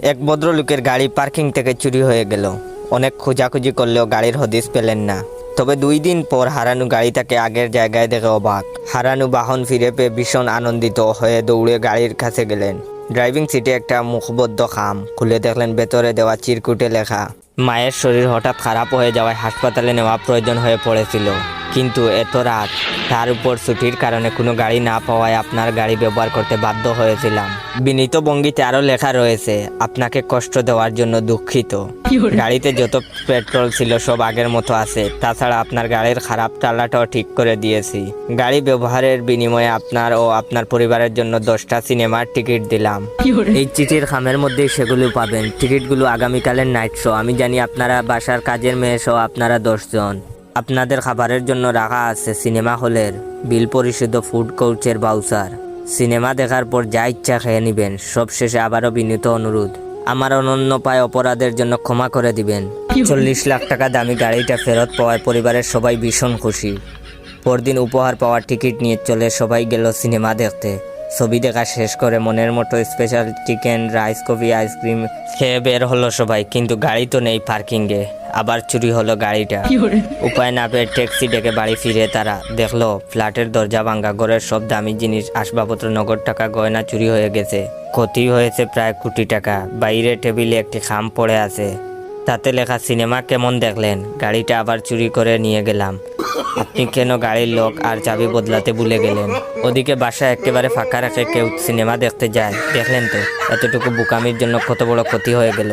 এক ভদ্রলোকের গাড়ি পার্কিং থেকে চুরি হয়ে গেল। অনেক খোঁজাখুঁজি করলেও গাড়ির হদিস পেলেন না। তবে 2 দিন পর হারানো গাড়িটাকে আগের জায়গায় দেখে অবাক। হারানো বাহন ফিরে পেয়ে ভীষণ আনন্দিত হয়ে দৌড়ে গাড়ির কাছে গেলেন। ড্রাইভিং সিটে একটা মুখবদ্ধ খাম খুলে দেখলেন ভেতরে দেওয়া চিরকুটে লেখা, মায়ের শরীর হঠাৎ খারাপ হয়ে যাওয়ায় হাসপাতালে নেওয়া প্রয়োজন হয়ে পড়েছিল, কিন্তু এত রাত, তার উপর ছুটির কারণে কোনো গাড়ি না পাওয়ায় আপনার গাড়ি ব্যবহার করতে বাধ্য হয়েছিলাম। বিনীত ভঙ্গিতে আরও লেখা রয়েছে, আপনাকে কষ্ট দেওয়ার জন্য দুঃখিত। গাড়িতে যত পেট্রোল ছিল সব আগের মতো আছে, তাছাড়া আপনার গাড়ির খারাপ টালাটাও ঠিক করে দিয়েছি। গাড়ি ব্যবহারের বিনিময়ে আপনার ও আপনার পরিবারের জন্য 10টা সিনেমার টিকিট দিলাম। এই চিঠির খামের মধ্যেই সেগুলো পাবেন। টিকিটগুলো আগামীকালের নাইট শো। আমি জানি আপনারা বাসার কাজের মেয়ে সহ আপনারা 10 জন। আপনাদের খাবারের জন্য রাখা আছে সিনেমা হলের বিল পরিশোধ, ফুড কোর্টের বাউচার। সিনেমা দেখার পর যা ইচ্ছা খেয়ে নেবেন। সবশেষে আবারও বিনীত অনুরোধ, আমার অনন্য পায় অপরাধের জন্য ক্ষমা করে দিবেন। 40 লাখ টাকা দামি গাড়িটা ফেরত পাওয়ায় পরিবারের সবাই ভীষণ খুশি। পরদিন উপহার পাওয়ার টিকিট নিয়ে চলে সবাই গেল সিনেমা দেখতে। ছবি দেখা শেষ করে মনের মতো special chicken, rice, coffee, ice cream খেয়ে বের হলো সবাই, কিন্তু গাড়ি তো নেই পার্কিংয়ে। আবার চুরি হলো গাড়িটা। উপায় না পেয়ে ট্যাক্সি ডেকে বাড়ি ফিরে তারা দেখলো ফ্ল্যাটের দরজা ভাঙা, ঘরের সব দামি জিনিস, আসবাবপত্র, নগদ টাকা, গয়না চুরি হয়ে গেছে। ক্ষতি হয়েছে প্রায় কোটি টাকা। বাইরে টেবিলে একটি খাম পড়ে আছে, তাতে লেখা, সিনেমা কেমন দেখলেন? গাড়িটা আবার চুরি করে নিয়ে গেলাম। আপনি কেন গাড়ির লক আর চাবি বদলাতে ভুলে গেলেন? ওদিকে বাসা একেবারে ফাঁকা রেখে কেউ সিনেমা দেখতে যায়, দেখলেন তো? এতটুকু বোকামির জন্য কত বড় ক্ষতি হয়ে গেল।